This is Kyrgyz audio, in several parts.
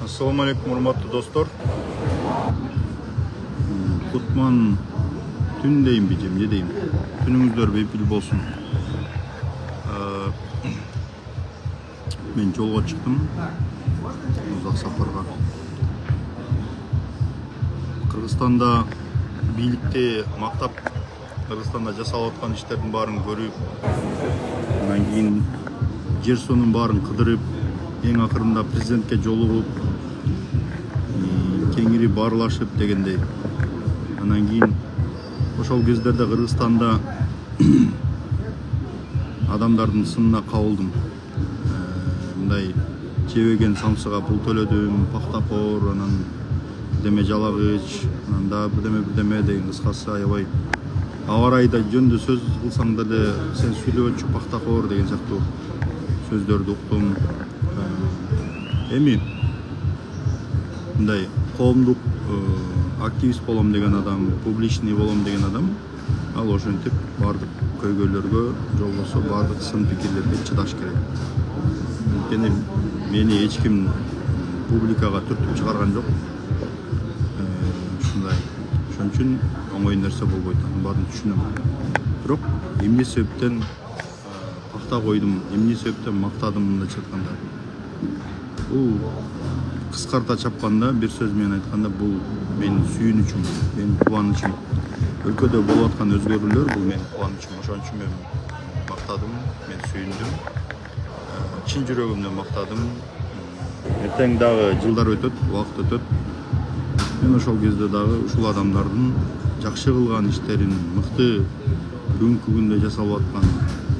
Assalamu alaikum урматтуу достор. Кутман түн дейинби же эмне дейм? Түнүңүздөр бейпил болсун. Мен жолго чыктым. Узак сапарга. Кыргызстанда бийликти мактап, Кыргызстанда жасалып аткан иштердин баарын көрүп, андан кийин жер суунун баарын кыдырып, эң акырында президентке жолугуп, кеңири баарлашып дегендей. Анан кийин ошол кездерде Кыргызстанда адамдардын сынына кабылдым. Мындай жебеген самсыга пул төлөдүм, пактакор, анан деме жалагыч, анан да бирдеме деген кыскасы аябай аба ырайда жөндө сөз кылсаң деле сен сүйлөгөнчү пактакор деген сыяктуу сөздөрдү уктум. Эми мындай коомдук активист болом деген адам, публичный болом деген адам, ал ошентип бардык көйгөйлөргө, же болбосо бардык сын пикирлерге чыдаш керек. Анткени мени эч ким публикага түртүп чыгарган жок. Ушундай. Ошон үчүн оңой нерсе болбойт, анын баарын түшүнөм. Бирок эмне себептен пакта койдум, эмне себептен мактадым мындайча айтканда. Бул кыскарта чапканда, бир сөз менен айтканда, бул менин сүйүнүчүм, менин кубанычым. Өлкөдө болуп аткан өзгөрүүлөр бул менин кубанычым. Ошон үчүн мен мактадым, мен сүйүндүм. Чын жүрөгүмдөн мактадым. Эртең дагы жылдар өтөт, убакыт өтөт. Мен ошол кезде дагы ушул адамдардын жакшы кылган иштерин, мыкты бүгүнкү күндө жасалып аткан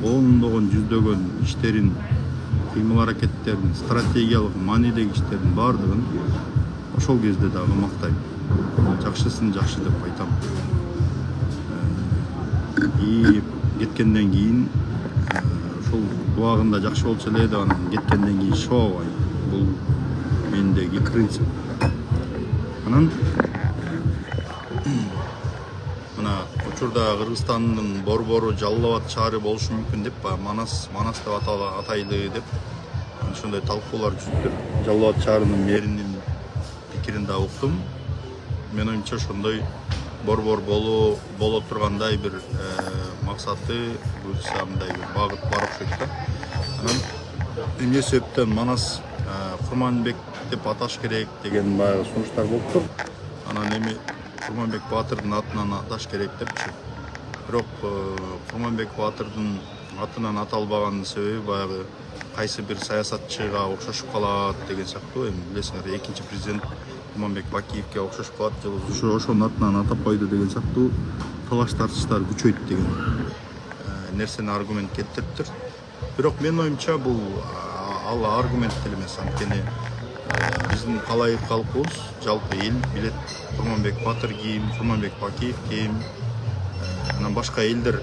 ондогон, жүздөгөн иштерин, кыймыл аракеттерин, стратегиялык маанидеги иштердин баардыгын ошол кезде дагы мактайм. Жакшысын жакшы деп айтам. И кеткенден кийин ошол убагында жакшы болчу эле деп анан кеткенден кийин шообайм. Бул мендеги принцип. Анан мына учурда Кыргызстандын борбору Жалал Абад шаары болушу мүмкүн деп, Манас деп атайлы деп ошондой талкуулар жүрүптүр. Жалал Абад шаарынын мэринин пикирин да уктум. Мен оюмча ошондой борбор боло тургандай бир максаты, буюрса мындай бир багыт бар окшойт да. Анан эмне себептен Манас Курманбек деп аташ керек деген баягы сунуштар болуптур. Анан эми Курманбек Баатырдын атынан аташ керек депчи. Бирок Курманбек Баатырдын атынан аталбаганын себеби баягы кайсы бир саясатчыга окшошуп калат деген сыяктуу. Эми билесиңер, экинчи президент Курманбек Бакиевке окшошуп калат, же ошонун атынан атап койду деген сыяктуу талаш тартыштар күчөйт деген нерсени аргумент келтириптир. Бирок менин оюмча бул ал аргумент деле эмес, анткени биздин калайык калкыбыз, жалпы эл билет Курманбек Баатыр ким, Курманбек Бакиев ким, анан башка элдер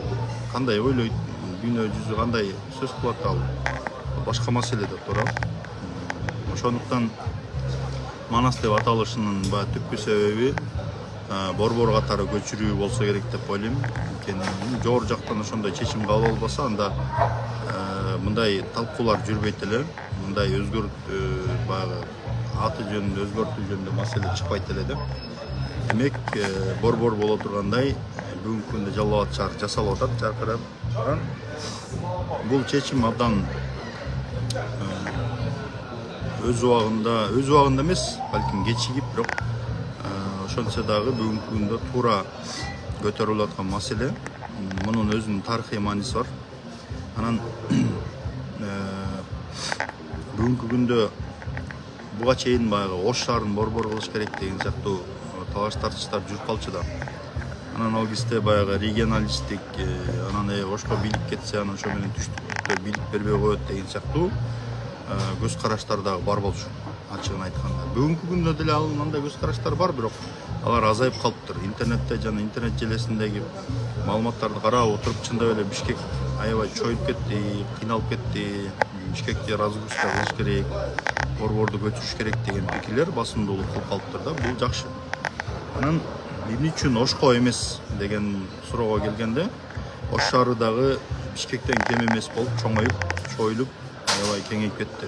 кандай ойлойт, дүйнө жүзү кандай сөз кылат, ал башка маселе деп туурабы. Ошондуктан Манас деп аталышынын түпкү себеби борбор катары көчүрүү болсо керек деп ойлойм. Анткени жогору жактан ошондой чечим кабыл алынбаса, анда мындай талкуулар жүрбөйт эле, мындай баягы аты жөнүндө өзгөртүү жөнүндө маселе чыкпайт эле да. Демек, борбор боло тургандай бүгүнкү күндө Жалал Абад шаары жасалып атат, жаркырап. Бул чечим абдан өз убагында эмес, балким кечигип, бирок ошончо дагы бүгүнкү күндө туура көтөрүлүп аткан маселе. Мунун өзүнүн тарыхый мааниси бар. Анан бүгүнкү күндө буга чейин баягы Ош шаарын борбор кылыш керек деген сыяктуу талаш тартыштар жүрүп калчу да. Анан ал кезде баягы регионалисттик, анан Ошко бийлик кетсе, анан ошо менен түштүктө бийлик бербей коет деген сыяктуу көз караштар дагы бар болчу, ачыгын айтканда. Бүгүнкү күндө деле ал мындай көз караштар бар, бирок алар азайып калыптыр. Интернетте жана интернет желесиндеги маалыматтарды карап отуруп, чындап эле Бишкек аябай чоюп кетти, кыйналып кетти, Бишкекти разгрузка кылыш керек, борборду көчүрүш керек деген пикирлер басымдуулук кылып калыптыр да. Бул жакшы. Анан эмне үчүн Ошко эмес деген суроого келгенде, Ош шаары дагы Бишкектен кем эмес болуп, чоңоюп, чоюлуп, аябай кеңейип кетти,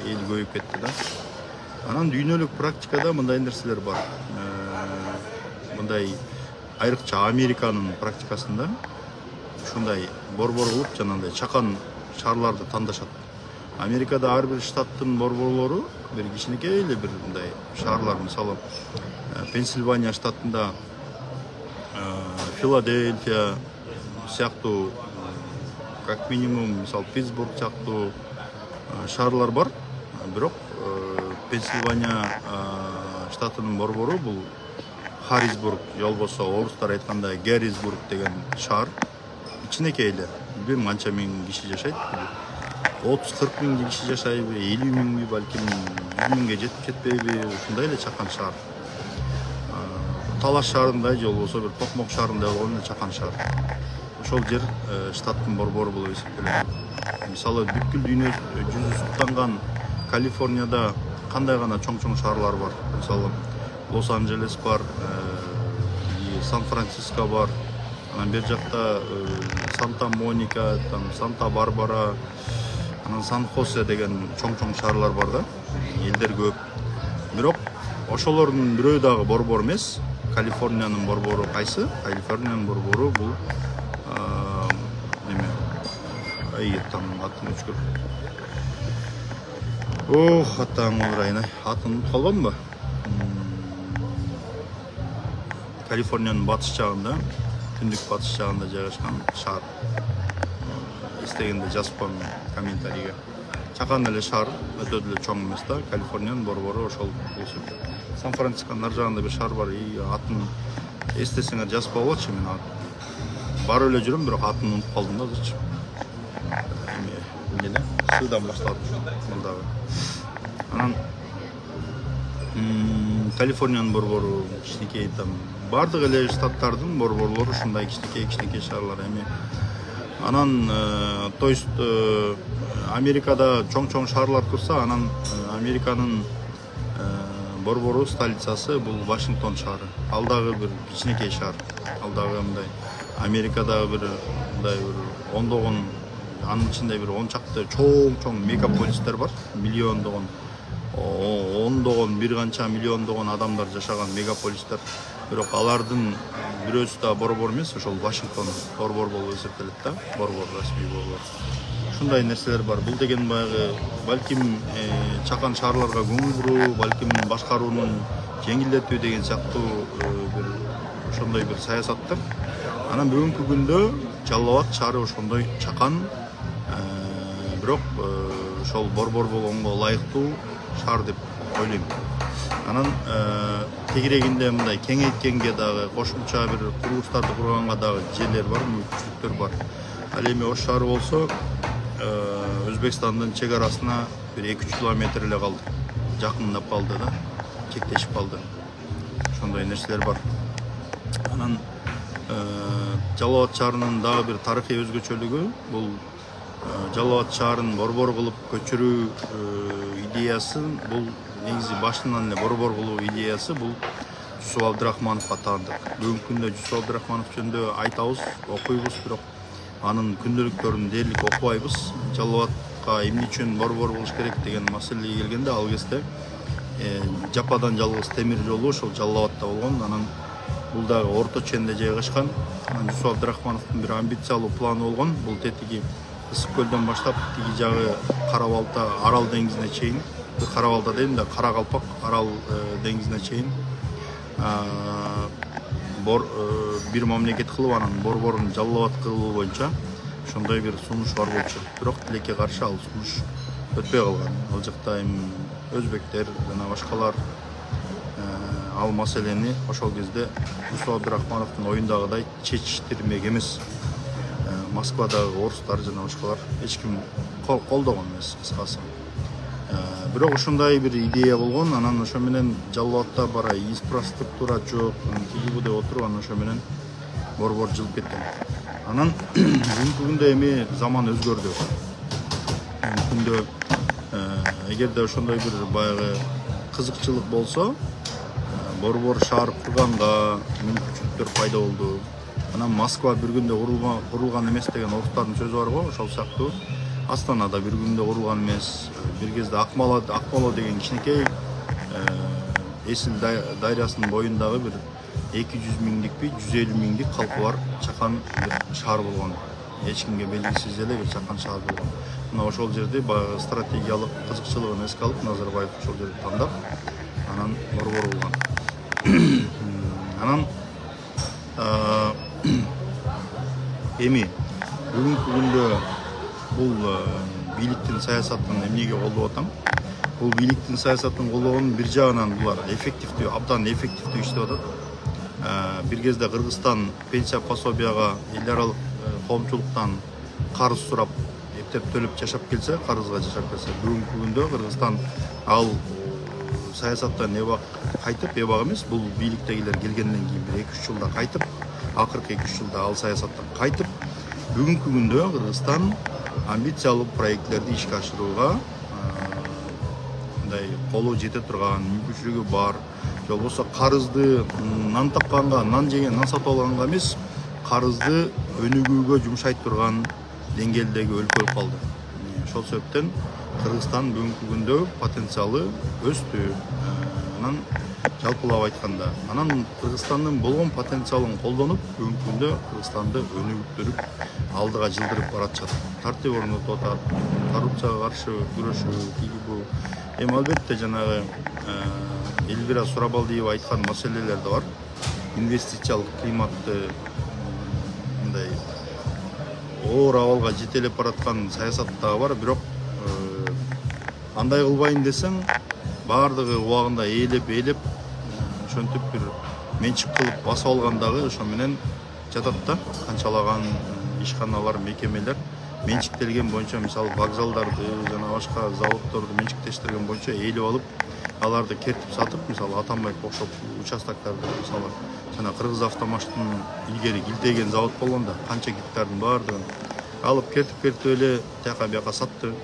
эл көбөйүп кетти да. Анан дүйнөлүк практикада мындай нерселер бар. Мындай айрыкча Американын практикасында ушундай борбор кылып жанагындай чакан шаарларды тандашат. Америкада ар бир штаттын борборлору бир кичинекей эле бир мындай шаарлар, мисалы Пенсильвания штатында Филадельфия сыяктуу, как минимум мисалы Питтсбург сыяктуу шаарлар бар. Бирок Пенсильвания штатынын борбору бул Харрисбург, же болбосо орустар айтканда Гэррисбург деген шаар. Кичинекей эле, билбейм канча миң киши жашайт. 30-40 миң киши жашайбы, 50 миңби, балким 100 миңге жетип жетпейби, ушундай эле чакан шаар. Талаш шаарындай же болбосо бир Токмок шаарындай болгон эле чакан шаар. Ошол жер штаттын борбору болуп эсептелет. Мисалы бүткүл дүйнө жүзү суктанган Калифорнияда кандай гана чоң шаарлар бар. Мисалы Лос-Анджелес бар, Сан-Франциско бар, анан бер жакта Санта-Моника, Санта-Барбара, анан Сан-Хосе деген чоң шаарлар бар да. Элдер көп. Бирок ошолордун бирөө дагы борбор эмес. Калифорниянын борбору кайсы? Калифорниянын борбору бул неме? Аттын өчкөр. Ох, аттан олрайын, атын унутуп калганбы? Калифорниянын батыш жагында, түндүк батыш жагында жайгашкан шаар. Эстегенде жазып коем комментарийге. Чакан эле шаар, өтө деле чоң эмес да, Калифорниянын борбору ошол болсун. Сан-Францисконун нар жагында бир шаар бар, атын эстесеңер жазып алчы, мен барып эле жүрөм, бирок атын унутуп калдым да азырчы. Эмне сыдан башталат мындагы. Анан Калифорниянын борбору кичинекей, бардык эле штаттардын борборлору ушундай кичинекей шаарлар. Анан то есть Америкада чоң шаарлар турса, анан Американын борбору столицасы бул Вашингтон шаары. Ал дагы бир кичинекей шаар. Ал дагы мындай Америкадагы бир мындай бир ондогон, анын ичинде бир 10 чакты чоң мегаполистер бар. Миллиондогон, ондогон, бир канча миллиондогон адамдар жашаган мегаполистер. Бирок алардын бирөөсү да борбор эмес, ошол Вашингтон борбор болуп эсептелет да, борбор, расмий борбор. Ушундай нерселер бар. Бул деген баягы балким чакан шаарларга көңүл буруу, балким башкаруунун жеңилдетүү деген сыяктуу бир ошондой бир саясаттыр. Анан бүгүнкү күндө Жалал Абад шаары ошондой чакан, бирок ошол борбор болгонго ылайыктуу шаар деп ойлойм. Анан тегерегинде мындай кеңейткенге дагы кошумча бир курулуштарды курганга дагы жерлер бар, мүмкүнчүлүктөр бар. Ал эми Ош шаары болсо Өзбекстандын чек арасына бир 2-3 километр эле калды. Жакындап калды да, чектешип калды. Ошондой нерселер бар. Анан Жалал Абад шаарынын дагы бир тарыхый өзгөчөлүгү бул Жалал Абад шаарын борбор кылып көчүрүү идеясы, бул негизи башынан эле борбор кылуу идеясы бул Жусуп Абдрахмановго таандык. Бүгүнкү күндө Жусуп Абдрахманов жөнүндө айтабыз, окуйбуз, бирок анын күндөлүктөрүн дээрлик окубайбыз. Жалал Абадка эмне үчүн борбор болуш керек деген маселеге келгенде, ал кезде жападан жалгыз темир жолу ошол Жалал Абадта болгон. Анан бул дагы орто ченде жайгашкан. Жусуп Абдрахмановдун бир амбициялуу планы болгон. Бул тетиги Ысык көлдөн баштап тиги жагы Кара-Балта Арал деңизине чейин, Кара-Балта дейм да, Кара-Калпак Арал деңизине чейин бир мамлекет кылып, анан борборун Жалал Абад кылуу боюнча ошондой бир сунуш бар болчу. Бирок тилекке каршы ал сунуш өтпөй калган. Ал жакта эми өзбектер жана башкалар ал маселени ошол кезде Жусуп Абдрахмановдун оюндагыдай чечиштирмек эмес. Москвадагы орустар жана башкалар эч ким колдогон эмес, кыскасы. Бирок ушундай бир идея болгон. Анан ошо менен Жалал Абадта бара инфраструктура жок, тиги-буде отуруп, анан ошо менен борбор жылып кеткен. Анан бүгүнкү күндө эми заман өзгөрдү. Күндө эгерде ошондой бир баягы кызыкчылык болсо, борбор шаар курганга мүмкүнчүлүктөр пайда болду. Анан Москва бир күндө курулган эмес деген орустардын сөзү бар го, ошол сыяктуу Астанада бир күндө курулган эмес. Бир кезде Акмола деген кичинекей Есіл дайрасының бойындағы бір 200 миңдик бе 150 миңдик халқы бар чакан бір шаар болгон. Ешкімге белгисиз эле бир чакан шаар болгон. Мына ошол жерде баягы стратегиялык кызыкчылыгын эске алып Назарбаев ошол жерди тандап анан борбор болгон. Анан эми бүгүнкү күндө бул бийликтин саясатын эмнеге колдоп атам? Бул бийликтин саясатын колдогонун бир жагынан булар эффективдүү, абдан эффективдүү иштеп атат. Бир кезде Кыргызстан пенсия пособияга эл аралык коомчулуктан карыз сурап, эптеп төлөп жашап келсе, карызга жашап келсе, бүгүнкү күндө Кыргызстан ал саясаттан эбак кайтып, эбак эмес, бул бийликтегилер келгенден кийин бир 2-3 жылда кайтып, акыркы 2-3 жылда ал саясаттан кайтып, бүгүнкү күндө Кыргызстан амбициялуу проектлерди ишке ашырууга колу жете турган, мүмкүнчүлүгү бар. Же болбосо карызды нан тапканга, нан жеген, нан сатып алганга эмес, карызды өнүгүүгө жумшай турган деңгээлдеги өлкө болуп калды. Ошол себептен Кыргызстан бүгүнкү күндө потенциалы өстү. Анан жалпылап айтканда, анан Кыргызстандын болгон потенциалын колдонуп, бүгүнкү күндө Кыргызстанды өнүгүптүрүп, алдыга жылдырып баратышат. Тартип орнотуп атат, коррупцияга каршы күрөшүү, тийгибу. Эми албетте жанагы Элвира Сурабалдиева айткан маселелер да бар. Инвестициялык климатты мындай оор абалга жетелеп бараткан саясат да бар, бирок андай кылбайын десең, баардыгы убагында ээлеп, ошентип бир менчик кылып басып алгандагы ошо менен жатат да. Канчалаган ишканалар, мекемелер менчиктелген боюнча, мисалы вокзалдарды жана башка заводдорду менчиктештирген боюнча ээлеп алып, аларды кертип сатып, мисалы Атамбаев окшоп участоктарды, мисалы жана Кыргыз автомаштын илгери Гилтеген завод болгондо канча гектардын баардыгын алып кертип эле тияка бияка сатты,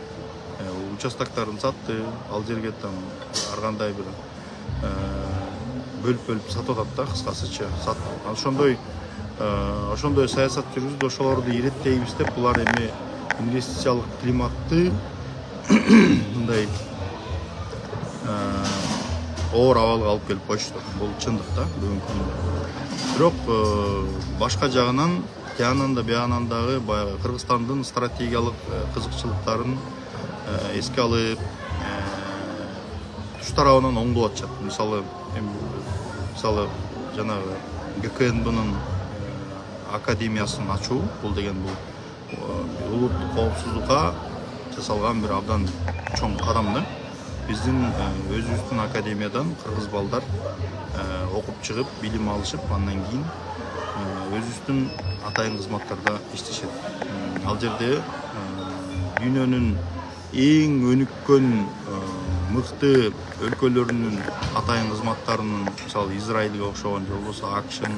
участокторун сатты, ал жерге там ар кандай бир бөлүп сатып атат да, кыскасычы сатып. Ошондой саясат жүргүзүп, ошолорду иреттейбиз деп, булар эми инвестициялык климатты мындай оор абалга алып келип коюшту. Бул чындык да бүгүнкү күндө. Бирок башка жагынан, тиянан да биянан дагы баягы Кыргызстандын стратегиялык кызыкчылыктарын эске алып, туш тарабынан оңдоп атышат. Мисалы жанагы ГКНБнын академиясын ачуу, бул деген бул улуттук коопсуздукка жасалган бир абдан чоң кадам да. Биздин өзүбүздүн академиядан кыргыз балдар окуп чыгып, билим алышып, андан кийин өзүбүздүн атайын кызматтарда иштешет. Ал жерде дүйнөнүн эң өнүккөн мыкты өлкөлөрүнүн атайын кызматтарынын, мисалы Израилге окшогон, же болбосо АКШнын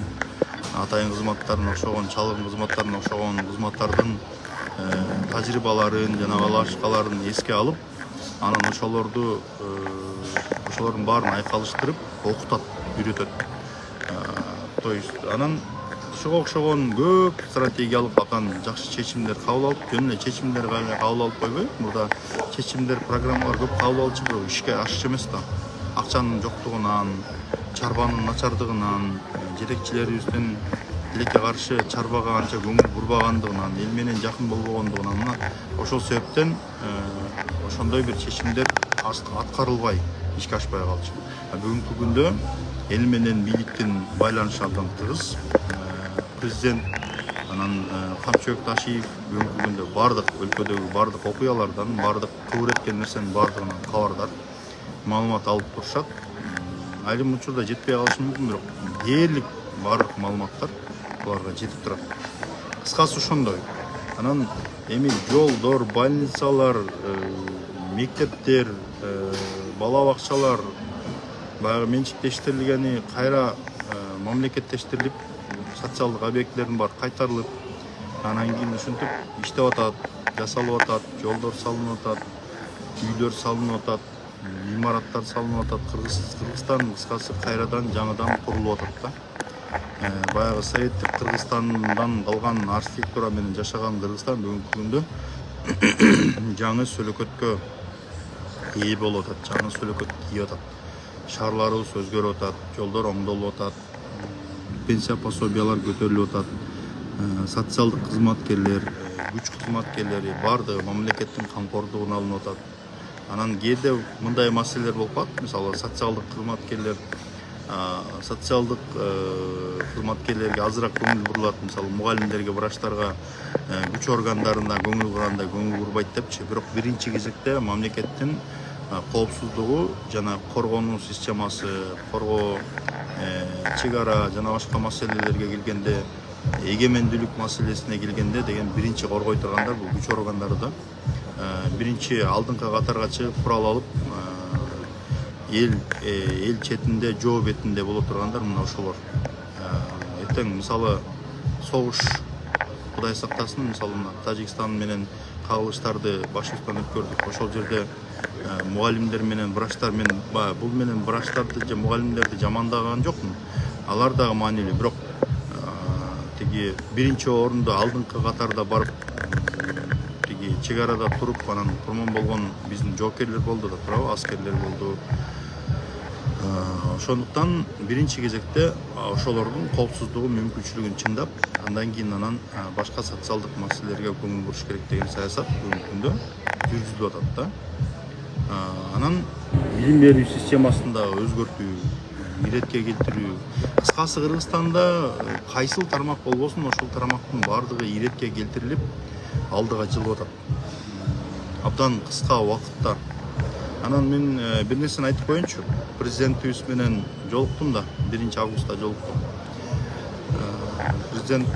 атайын кызматтарына окшогон, чалгын кызматтарына окшогон кызматтардын тажрыйбаларын жана башкаларын эске алып, анан ошолордун баарын айкалыштырып окутат, үйрөтөт. То есть анан ошого окшогон көп стратегиялык абдан жакшы чечимдер кабыл алып, жөн эле чечимдер кабыл алып койбой, мурда чечимдер, программалар көп кабыл алчу, бирок ишке ашчу эмес да. Акчанын жоктугунан, чарбанын начардыгынан, жетекчилерибиздин тилекке каршы чарбага анча көңүл бурбагандыгынан, эл менен жакын болбогондугунан, ошол себептен ошондой бир чечимдер аткарылбай, ишке ашпай калчу. Бүгүнкү күндө эл менен бийликтин байланышы абдан тыгыз. Президент анан Камчыбек Ташиев бүгүнкү күндө бардык өлкөдөгү бардык окуялардан, бардык кыбыр эткен нерсенин бардыгынан кабардар, маалымат алып турушат. Айрым учурда жетпей калышы мүмкүн, бирок дээрлик бардык маалыматтар буларга жетип турат. Кыскасы ошондой. Анан эми жолдор, больницалар, мектептер, бала бакчалар баягы менчиктештирилгени кайра мамлекеттештирилип, социалдык объектилердин баары кайтарылып, анан кийин ушинтип иштеп атат, жасалып атат, жолдор салынып атат, үйлөр салынып атат, имараттар салынып атат. Кыргызстан кыскасы кайрадан жаңыдан курулуп атат да. Баягы советтик Кыргызстандан калган архитектура менен жашаган Кыргызстан бүгүнкү күндө жаңы сөлөкөткө ээ болуп атат, жаңы сөлөкөт кийип атат. шаарларыбыз өзгөрүп атат, жолдор оңдолуп атат, пенсия пособиялар көтөрүлүп атат, социалдык кызматкерлер, күч кызматкерлери баардыгы мамлекеттин камкордугуна алынып атат. Анан кээде мындай маселелер болуп калат, мисалы социалдык кызматкерлерге азыраак көңүл бурулат, мисалы мугалимдерге, врачтарга күч органдарына көңүл бурганда көңүл бурбайт депчи. Бирок биринчи кезекте мамлекеттин коопсуздугу жана коргонуу системасы, коргоо, чек ара жана башка маселелерге келгенде, эгемендүүлүк маселесине келгенде деген биринчи коргой тургандар бул күч органдары да. Биринчи алдыңкы катарга чыгып курал алып, эл четинде, жоо бетинде боло тургандар мына ошолор. Эртең мисалы согуш, Кудай сактасын, мисалы Тажикстан менен кагылыштарды башыбыздан өткөрдүк. Ошол жерде мугалимдер менен врачтар менен, бул менен врачтарды же мугалимдерди жамандаган жокмун. Алар дагы маанилүү, бирок тиги биринчи орунду алдыңкы катарда барып, тиги чек арада туруп, анан курман болгон биздин жоокерлер болду да турабы, аскерлер болду. Ошондуктан биринчи кезекте ошолордун коопсуздугу, мүмкүнчүлүгүн чындап, андан кийин анан башка социалдык маселелерге көңүл буруш керек деген саясат бүгүнкү күндө жүргүзүлүп атат да. Анан билим берүү системасын да өзгөртүү, иретке келтирүү. Кыскасы Кыргызстанда кайсыл тармак болбосун, ошол тармактын баардыгы иретке келтирилип, алдыга жылып атат. Абдан кыска убакытта. Анан мен бир нерсени айтып коеюнчу. Президентибиз менен жолуктум да, 1 августта жолуктум. Президент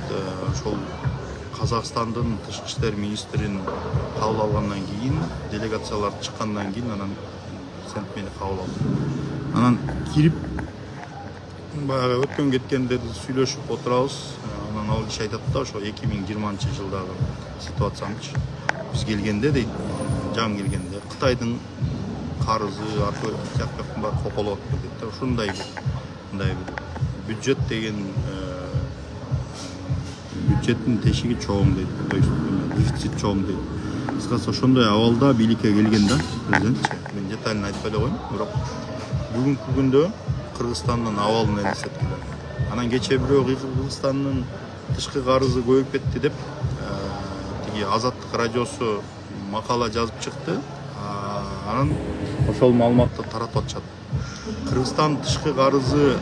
ошол Казакстандын тышкы иштер министрин кабыл алгандан кийин, делегациялар чыккандан кийин, анан президент мени кабыл алды. Анан кирип, баягы өткөн кеткендерди сүйлөшүп отурабыз. Анан ал киши айтат да, ошо 2020-жылдагы ситуациянычы. Биз келгенде дейт, жаңы келгенде Кытайдын карызы аркылы жактан бар коколоп дейт да. Ушундай бир бюджет деген бюджеттин тешиги чоң дейт, дефицит чоң дейт. Кыскасы ошондой абалда бийликке келген да президент. Мен детально айтпай эле коеюн, бирок бүгүнкү күндө Кыргызстандын абалын элестеткиле. Анан кечээ бирөө Кыргызстандын тышкы карызы көбөйүп кетти деп, тиги Азаттык радиосу макала жазып чыкты. Анан ошол маалыматты таратып атышат. Кыргызстан тышкы карызы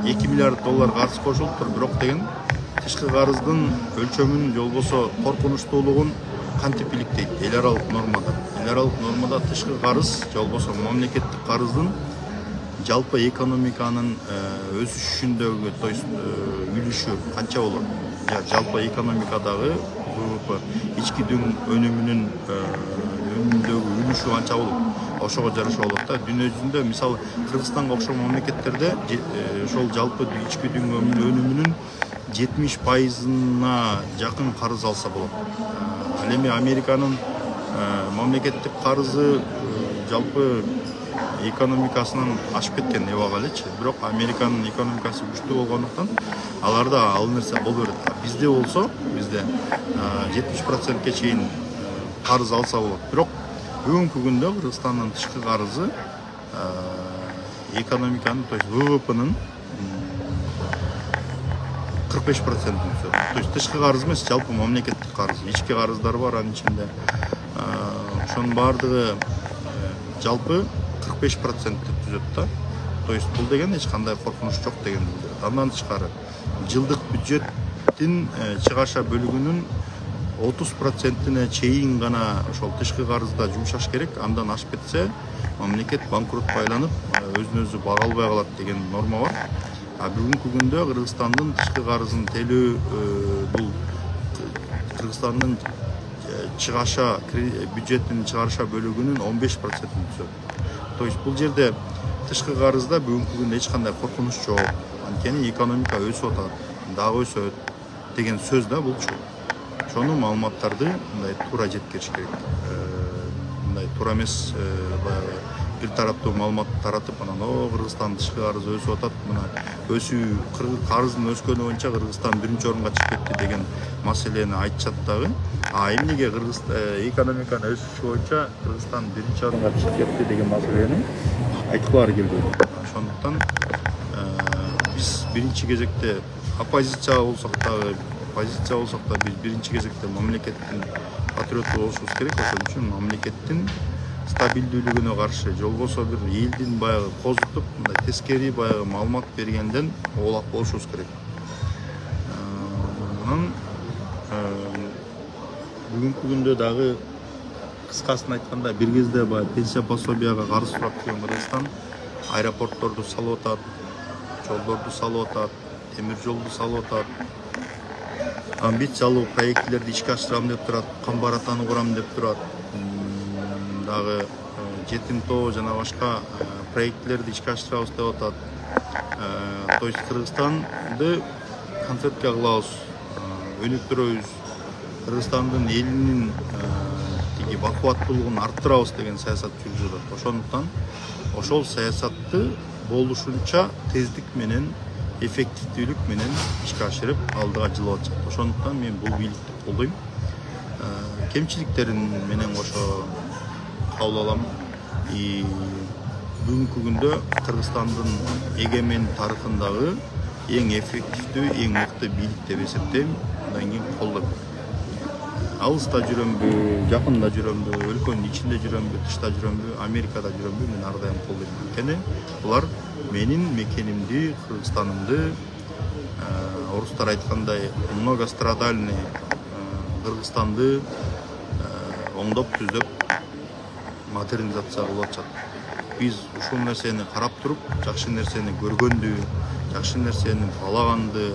2 миллиард доллар карыз кошулуптур, бирок деген тышкы карыздын өлчөмүн, же болбосо коркунучтуулугун кантип иликтейт? Эл аралык нормада. Эл аралык нормада тышкы карыз, же болбосо мамлекеттик карыздын жалпы экономиканын өсүшүндөгү, то есть үлүшү канча болот? Жалпы экономикадагы ВВП, ички дүң өнүмүнүн өнүмүндөгү үлүшү канча болот? Ошого жараша болот да. Дүйнө жүзүндө мисалы Кыргызстанга окшогон мамлекеттерде ошол жалпы ички дүң өнүмүнүн 70%-на жакын карыз алса болот. Ал эми Американын мамлекеттик карызы жалпы экономикасынан ашып кеткен эбага элечи. Бирок Американын экономикасы күчтүү болгондуктан аларда ал нерсе боло берет. Бизде болсо, бизде 70%ке чейин карыз алса болот. Бирок бүгүнкү күндө Кыргызстандын тышкы карызы экономиканын, то есть ВВПнын 45%. То есть тышкы карыз эмес, жалпы мамлекеттик карыз, ички карыздар бар анын ичинде. Ошонун баардыгы жалпы 45% түзөт да. То есть бул деген эч кандай коркунуч жок деген билдирет. Андан тышкары жылдык бюджеттин чыгаша бөлүгүнүн 30%-не чейин гана ошол тышкы карызда жумшаш керек. Андан ашып кетсе, мамлекет банкротко айланып, өзүн өзү бага албай калат деген норма бар. Бүгүнкү күндө Кыргызстандын тышкы карызын телөө бул Кыргызстандын чыгаша бюджеттин чыгарыша бөлүгүнүн 15%-ин түзөт. То есть бул жерде тышкы карызда бүгүнкү күндө эч кандай коркунуч жок. Анткени экономика өсүп атат, дагы өсөт деген сөз да булчу. Ошону маалыматтарды мындай туура жеткириш керек. мындай туура эмес баягы бир тараптуу маалымат таратып анан Кыргызстан тышкы карыз өсүп атат, мына өсүү карыздын өскөнү боюнча Кыргызстан 1-орунга чыгып кетти деген маселени айтышат дагы. Эмнеге экономиканын өсүшү боюнча Кыргызстан 1-орунга чыгып кетти деген маселени айткылары келбейт. Ошондуктан биз биринчи кезекте оппозиция болсок да биз биринчи кезекте мамлекеттин патриоты болушубуз керек. Ошон үчүн мамлекеттин стабилдүүлүгүнө каршы, же болбосо бир элдин баягы козутуп, мындай тескери баягы маалымат бергенден оолак болушубуз керек. Анан бүгүнкү күндө дагы кыскасын айтканда бир кезде баягы пенсия пособияга карыз сурап жүргөн Кыргызстан аэропортторду салып атат, жолдорду салып атат, темир жолду салып атат. Амбициялуу проектилерди ишке ашырам деп турат, камбар атаны курам деп турат. Дагы жетим тоо жана башка проектилерди ишке ашырабыз деп атат. То есть Кыргызстанды концертке кылабыз, өнүктүрөбүз, Кыргызстандын элинин тиги бакубаттуулугун арттырабыз деген саясат жүргүзүп атат. Ошондуктан ошол саясатты болушунча тездик менен, эффективдүүлүк менен ишке ашырып алдыга жылып атышат. Ошондуктан мен бул бийликти колдойм. Кемчиликтерин менен кошо кабыл алам. Бүгүнкү күндө Кыргызстандын эгемен тарыхындагы эң эффективдүү, эң мыкты бийлик деп эсептейм. Андан кийин колдойм. Алыста жүрөмбү, жакында жүрөмбү, өлкөнүн ичинде жүрөмбү, тышта жүрөмбү, Америкада жүрөмбү, мен ар дайым колдойм. Анткени булар менин мекенимди, Кыргызстанымды, орустар айткандай многострадальный Кыргызстанды оңдоп түзөп модернизация кылып атышат. Биз ушул нерсени карап туруп, жакшы нерсени көргөндү, жакшы нерсени баалаганды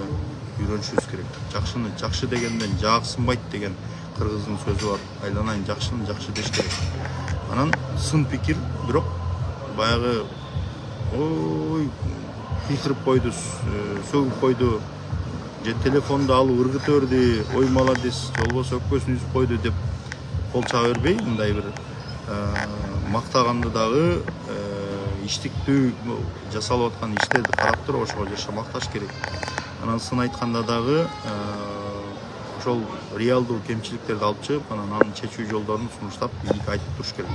үйрөнүшүбүз керек. Жакшыны жакшы дегенден жаагысынбайт деген кыргыздын сөзү бар. Айланайын жакшыны жакшы деш керек. Анан сын пикир, бирок баягы ой кыйкырып койду, сөгүп койду, же телефонду алып ыргыта берди, ой молодец, же болбосо өкпөсүн үзүп койду деп кол чаба бербей, мындай бир мактаганды дагы иштиктүү жасалып аткан иштерди карап туруп ошого жаша макташ керек. Анан сын айтканда дагы ошол реалдуу кемчиликтерди алып чыгып, анан анын чечүү жолдорун сунуштап бийликке айтып туруш керек.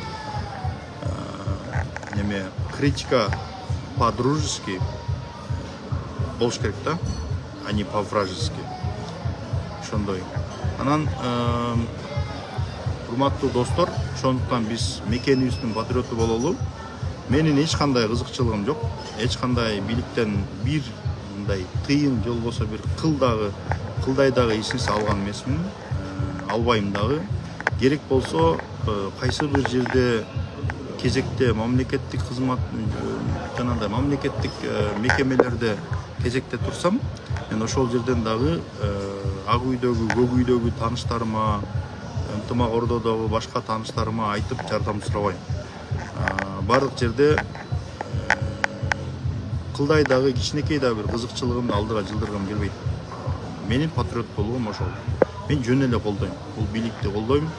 Критика по-дружески болуш керек да, а не по-вражески. Ошондой. Анан урматтуу достор, ошондуктан биз мекенибиздин патриоту бололу. Менин эч кандай кызыкчылыгым жок. Эч кандай бийликтен бир мындай тыйын же болбосо бир кылдай дагы эч нерсе алган эмесмин. Албайм дагы. Керек болсо кайсы бир жерде кезекте мамлекеттик кызмат жанагындай мамлекеттик мекемелерде кезекте турсам, мен ошол жерден дагы ак үйдөгү, көк үйдөгү тааныштарыма, ынтымак ордодогу башка тааныштарыма айтып жардам сурабайм. Бардык жерде кылдай дагы кичинекей дагы бир кызыкчылыгымды алдыга жылдыргым келбейт. Менин патриоттуулугум ошол. Мен жөн эле колдойм. Бул бийликти колдойм.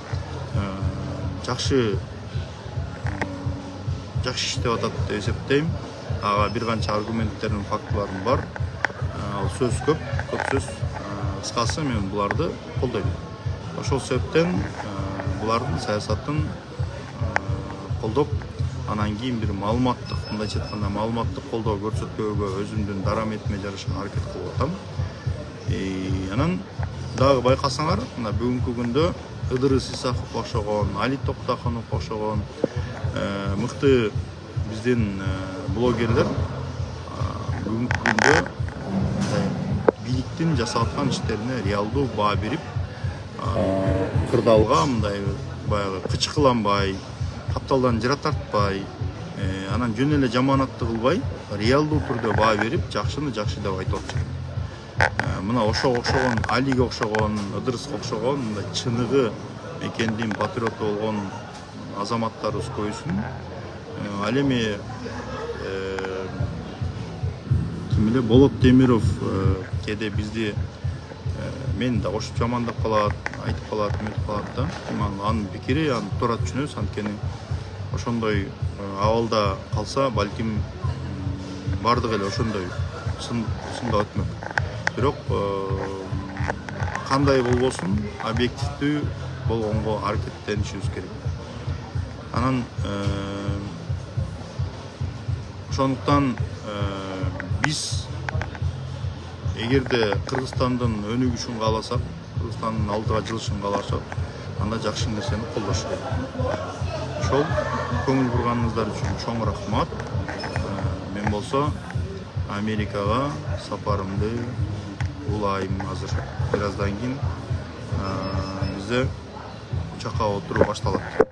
Жакшы иштеп атат деп эсептейм. Ага бир канча аргументтерим, фактыларым бар. Ал сөз көп сөз. Кыскасы мен буларды колдойм. Ошол себептен булардын саясатын колдоп, анан кийин бир маалыматтык, мындайча айтканда маалыматтык колдоо көрсөткөгө өзүмдүн дараметиме жараша аракет кылып атам. Анан дагы байкасаңар, мына бүгүнкү күндө Ыдырыс Исахов окшогон, Али Токтохонов окшогон мыкты биздин блогерлер бүгүнкү күндө бийликтин жасап аткан иштерине реалдуу баа берип, кырдаалга мындай баягы кычкыланбай, капталдан жыра тартпай, анан жөн эле жаманатты кылбай, реалдуу түрдө баа берип, жакшыны жакшы деп айтып атышат. Мына ошого окшогон, Алиге окшогон, Ыдырыска окшогон мындай чыныгы мекендин патриоту болгон азаматтарыбыз көбөйсүн. Ал эми ким эле Болот Темиров кээде бизди мен да кошуп жамандап калат, айтып калат, эметип калат да. Анын пикири, анын туура түшүнөбүз, анткени ошондой абалда калса, балким бардыгы эле ошондой сынга өтмөк. Бирок кандай болбосун, объективдүү болгонго аракеттенишибиз керек. Анан ошондуктан биз эгерде Кыргызстандын өнүгүшүн кааласак, Кыргызстандын алдыга жылышын кааласак, анда жакшы нерсени колдош керек. Ошол көңүл бурганыңыздар үчүн чоң рахмат. Мен болсо Америкага сапарымды улайм азыр. Бир аздан кийин бизде учакка отуруу башталат.